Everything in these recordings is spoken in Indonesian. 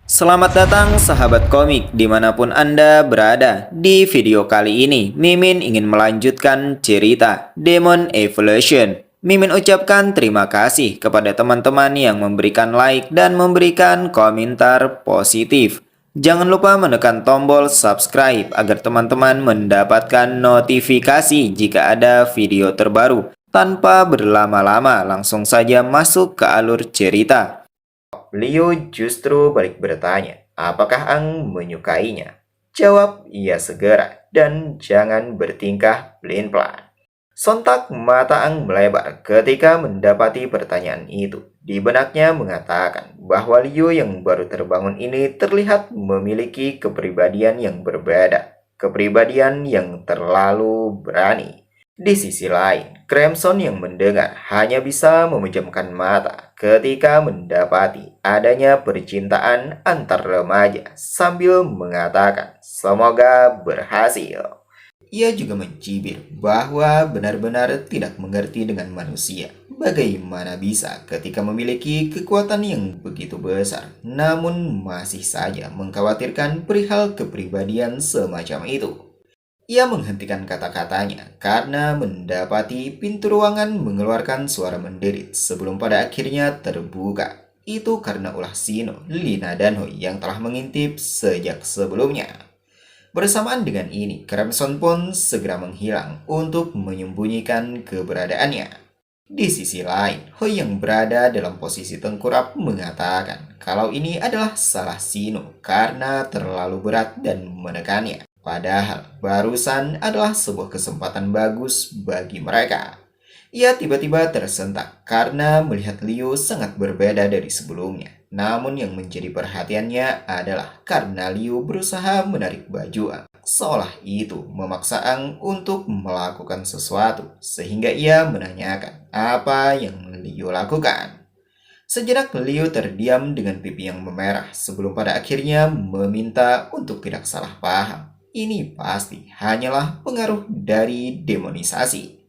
Selamat datang sahabat komik dimanapun Anda berada. Di video kali ini, Mimin ingin melanjutkan cerita Demon Evolution. Mimin ucapkan terima kasih kepada teman-teman yang memberikan like dan memberikan komentar positif. Jangan lupa menekan tombol subscribe agar teman-teman mendapatkan notifikasi jika ada video terbaru. Tanpa berlama-lama, langsung saja masuk ke alur cerita. Leo justru balik bertanya, apakah Ang menyukainya? Jawab ia segera, dan jangan bertingkah pelin-pelan. Sontak mata Ang melebar ketika mendapati pertanyaan itu. Di benaknya mengatakan bahwa Leo yang baru terbangun ini terlihat memiliki kepribadian yang berbeda. Kepribadian yang terlalu berani. Di sisi lain, Crimson yang mendengar hanya bisa memejamkan mata ketika mendapati adanya percintaan antar remaja sambil mengatakan semoga berhasil. Ia juga mencibir bahwa benar-benar tidak mengerti dengan manusia. Bagaimana bisa ketika memiliki kekuatan yang begitu besar, namun masih saja mengkhawatirkan perihal kepribadian semacam itu. Ia menghentikan kata-katanya karena mendapati pintu ruangan mengeluarkan suara menderit sebelum pada akhirnya terbuka. Itu karena ulah Sino, Lina, dan Hoi yang telah mengintip sejak sebelumnya. Bersamaan dengan ini, Crimson pun segera menghilang untuk menyembunyikan keberadaannya. Di sisi lain, Hoi yang berada dalam posisi tengkurap mengatakan kalau ini adalah salah Sino karena terlalu berat dan menekannya. Padahal barusan adalah sebuah kesempatan bagus bagi mereka. Ia tiba-tiba tersentak karena melihat Leo sangat berbeda dari sebelumnya. Namun yang menjadi perhatiannya adalah karena Leo berusaha menarik baju Ang. Seolah itu memaksa Ang untuk melakukan sesuatu sehingga ia menanyakan apa yang Leo lakukan. Sejenak Leo terdiam dengan pipi yang memerah sebelum pada akhirnya meminta untuk tidak salah paham. Ini pasti hanyalah pengaruh dari demonisasi.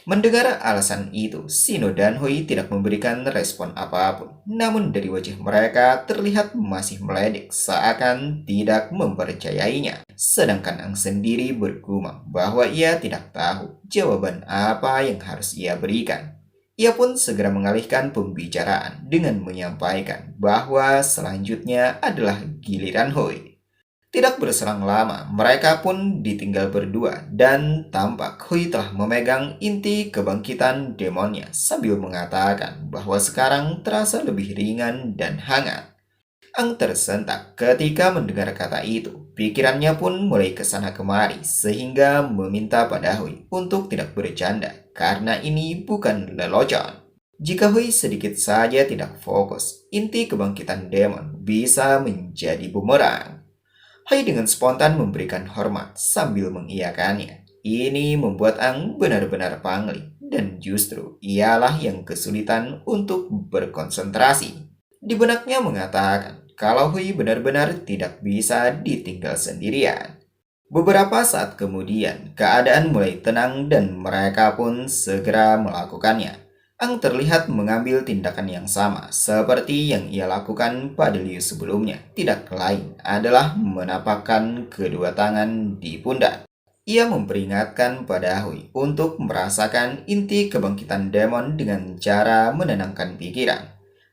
Mendengar alasan itu, Sino dan Hoi tidak memberikan respon apapun. Namun dari wajah mereka terlihat masih meledek seakan tidak mempercayainya. Sedangkan Ang sendiri bergumam bahwa ia tidak tahu jawaban apa yang harus ia berikan. Ia pun segera mengalihkan pembicaraan dengan menyampaikan bahwa selanjutnya adalah giliran Hoi. Tidak berselang lama, mereka pun ditinggal berdua dan tampak Hui telah memegang inti kebangkitan demonnya sambil mengatakan bahwa sekarang terasa lebih ringan dan hangat. Ang tersentak ketika mendengar kata itu. Pikirannya pun mulai kesana kemari sehingga meminta pada Hui untuk tidak bercanda karena ini bukan lelucon. Jika Hui sedikit saja tidak fokus, inti kebangkitan demon bisa menjadi bumerang. Hai dengan spontan memberikan hormat sambil mengiyakannya. Ini membuat Ang benar-benar pangling dan justru ialah yang kesulitan untuk berkonsentrasi. Di benaknya mengatakan kalau Hui benar-benar tidak bisa ditinggal sendirian. Beberapa saat kemudian, keadaan mulai tenang dan mereka pun segera melakukannya. Ang terlihat mengambil tindakan yang sama seperti yang ia lakukan pada Liu sebelumnya. Tidak lain adalah menapakkan kedua tangan di pundak. Ia memperingatkan pada Hui untuk merasakan inti kebangkitan demon dengan cara menenangkan pikiran.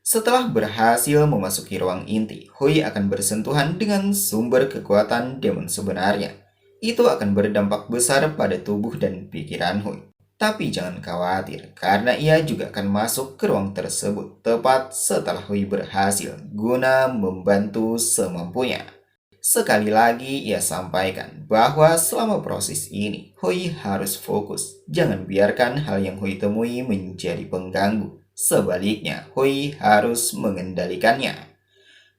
Setelah berhasil memasuki ruang inti, Hui akan bersentuhan dengan sumber kekuatan demon sebenarnya. Itu akan berdampak besar pada tubuh dan pikiran Hui. Tapi jangan khawatir, karena ia juga akan masuk ke ruang tersebut tepat setelah Hui berhasil guna membantu semampunya. Sekali lagi ia sampaikan bahwa selama proses ini, Hui harus fokus. Jangan biarkan hal yang Hui temui menjadi pengganggu. Sebaliknya, Hui harus mengendalikannya.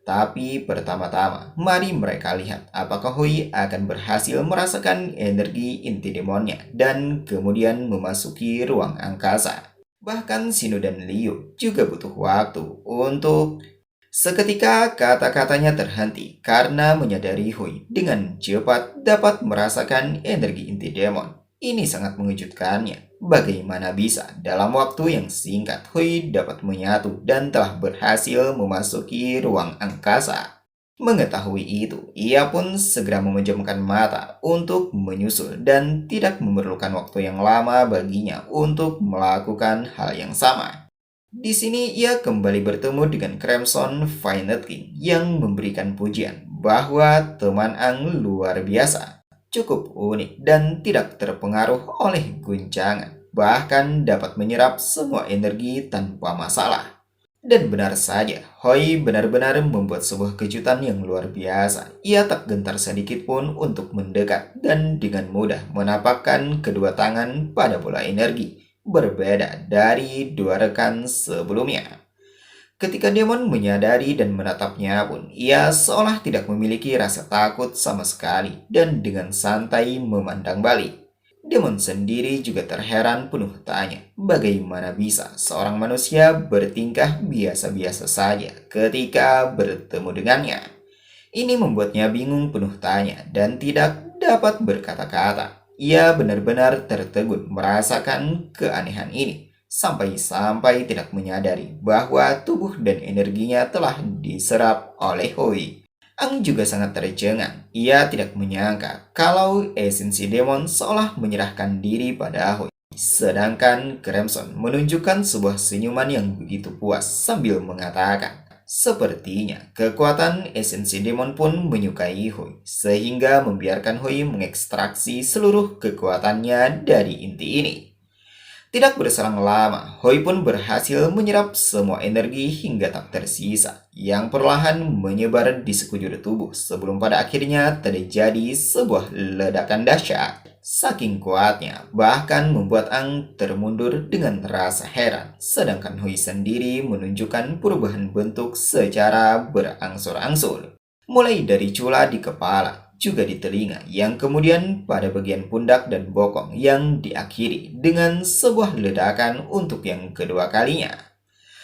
Tapi pertama-tama, mari mereka lihat apakah Hui akan berhasil merasakan energi inti demonnya dan kemudian memasuki ruang angkasa. Bahkan Sino dan Liu juga butuh waktu untuk... Seketika kata-katanya terhenti karena menyadari Hui dengan cepat dapat merasakan energi inti demon. Ini sangat mengejutkannya. Bagaimana bisa dalam waktu yang singkat Hui dapat menyatu dan telah berhasil memasuki ruang angkasa. Mengetahui itu, ia pun segera memejamkan mata untuk menyusul dan tidak memerlukan waktu yang lama baginya untuk melakukan hal yang sama. Di sini ia kembali bertemu dengan Crimson Violet King yang memberikan pujian bahwa teman Ang luar biasa, cukup unik dan tidak terpengaruh oleh guncangan, bahkan dapat menyerap semua energi tanpa masalah. Dan benar saja, Hoi benar-benar membuat sebuah kejutan yang luar biasa. Ia tak gentar sedikit pun untuk mendekat dan dengan mudah menapakkan kedua tangan pada bola energi. Berbeda dari dua rekan sebelumnya. Ketika Demon menyadari dan menatapnya pun, ia seolah tidak memiliki rasa takut sama sekali dan dengan santai memandang balik. Demon sendiri juga terheran penuh tanya, bagaimana bisa seorang manusia bertingkah biasa-biasa saja ketika bertemu dengannya. Ini membuatnya bingung penuh tanya dan tidak dapat berkata-kata. Ia benar-benar tertegun merasakan keanehan ini, sampai-sampai tidak menyadari bahwa tubuh dan energinya telah diserap oleh Hoi. Ang juga sangat tercengang. Ia tidak menyangka kalau esensi demon seolah menyerahkan diri pada Hoi. Sedangkan Crimson menunjukkan sebuah senyuman yang begitu puas sambil mengatakan, sepertinya kekuatan esensi demon pun menyukai Hoi, sehingga membiarkan Hoi mengekstraksi seluruh kekuatannya dari inti ini. Tidak berselang lama, Hoi pun berhasil menyerap semua energi hingga tak tersisa, yang perlahan menyebar di sekujur tubuh sebelum pada akhirnya terjadi sebuah ledakan dahsyat. Saking kuatnya, bahkan membuat Ang termundur dengan rasa heran, sedangkan Hoi sendiri menunjukkan perubahan bentuk secara berangsur-angsur. Mulai dari cula di kepala, juga di telinga, yang kemudian pada bagian pundak dan bokong yang diakhiri dengan sebuah ledakan untuk yang kedua kalinya.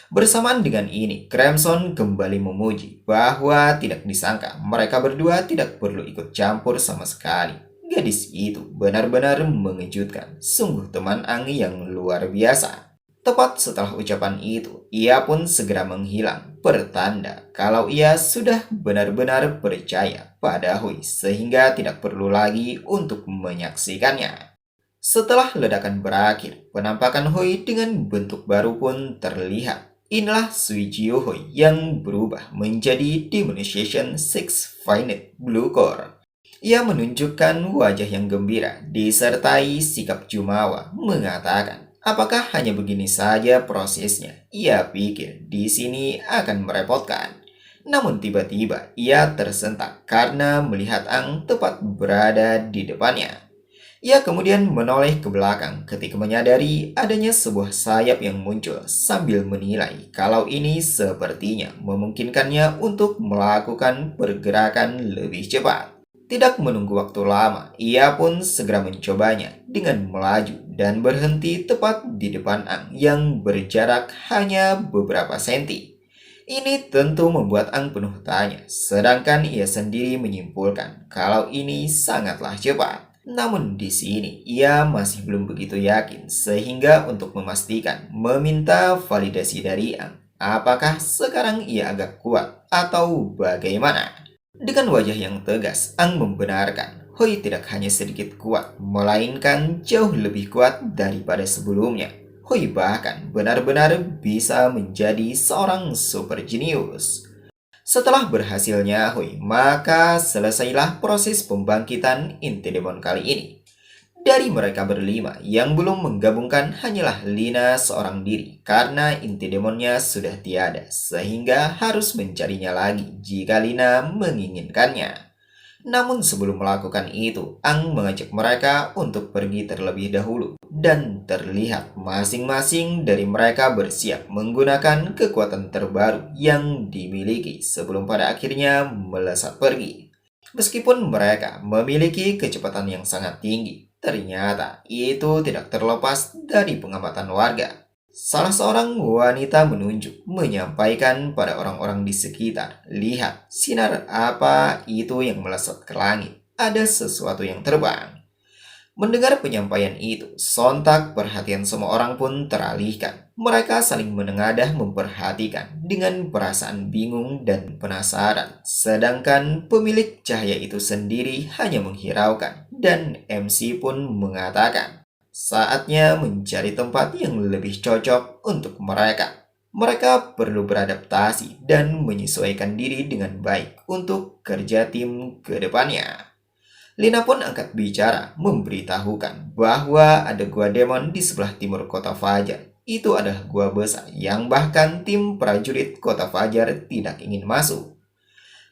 Bersamaan dengan ini, Crimson kembali memuji bahwa tidak disangka mereka berdua tidak perlu ikut campur sama sekali. Gadis itu benar-benar mengejutkan, sungguh teman Ang yang luar biasa. Tepat setelah ucapan itu, ia pun segera menghilang, pertanda kalau ia sudah benar-benar percaya pada Hui sehingga tidak perlu lagi untuk menyaksikannya. Setelah ledakan berakhir, penampakan Hui dengan bentuk baru pun terlihat. Inilah Suijio Hui yang berubah menjadi Demonization 6 Finite Blue Core. Ia menunjukkan wajah yang gembira disertai sikap jumawa mengatakan, apakah hanya begini saja prosesnya? Ia pikir di sini akan merepotkan. Namun tiba-tiba ia tersentak karena melihat Ang tepat berada di depannya. Ia kemudian menoleh ke belakang ketika menyadari adanya sebuah sayap yang muncul sambil menilai kalau ini sepertinya memungkinkannya untuk melakukan pergerakan lebih cepat. Tidak menunggu waktu lama, ia pun segera mencobanya dengan melaju dan berhenti tepat di depan Ang yang berjarak hanya beberapa senti. Ini tentu membuat Ang penuh tanya, sedangkan ia sendiri menyimpulkan kalau ini sangatlah cepat. Namun di sini ia masih belum begitu yakin sehingga untuk memastikan meminta validasi dari Ang. Apakah sekarang ia agak kuat atau bagaimana? Dengan wajah yang tegas, Ang membenarkan Hoi tidak hanya sedikit kuat, melainkan jauh lebih kuat daripada sebelumnya. Hoi bahkan benar-benar bisa menjadi seorang super jenius. Setelah berhasilnya Hoi, maka selesailah proses pembangkitan inti demon kali ini. Dari mereka berlima, yang belum menggabungkan hanyalah Lina seorang diri karena inti demonnya sudah tiada, sehingga harus mencarinya lagi jika Lina menginginkannya. Namun sebelum melakukan itu, Ang mengajak mereka untuk pergi terlebih dahulu. Dan terlihat masing-masing dari mereka bersiap menggunakan kekuatan terbaru yang dimiliki sebelum pada akhirnya melesat pergi. Meskipun mereka memiliki kecepatan yang sangat tinggi, ternyata itu tidak terlepas dari pengamatan warga. Salah seorang wanita menunjuk, menyampaikan pada orang-orang di sekitar, lihat sinar apa itu yang melesat ke langit. Ada sesuatu yang terbang. Mendengar penyampaian itu, sontak perhatian semua orang pun teralihkan. Mereka saling menengadah memperhatikan dengan perasaan bingung dan penasaran. Sedangkan pemilik cahaya itu sendiri hanya menghiraukan dan MC pun mengatakan, saatnya mencari tempat yang lebih cocok untuk mereka. Mereka perlu beradaptasi dan menyesuaikan diri dengan baik untuk kerja tim ke depannya. Lina pun angkat bicara, memberitahukan bahwa ada gua demon di sebelah timur kota Fajar. Itu adalah gua besar yang bahkan tim prajurit kota Fajar tidak ingin masuk.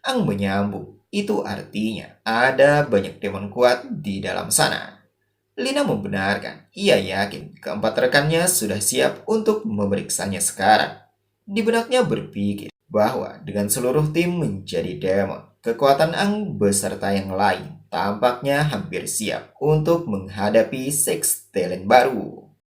Ang menyambung, itu artinya ada banyak demon kuat di dalam sana. Lina membenarkan, ia yakin keempat rekannya sudah siap untuk memeriksanya sekarang. Di benaknya berpikir bahwa dengan seluruh tim menjadi demon, kekuatan Ang beserta yang lain tampaknya hampir siap untuk menghadapi Six Talent baru.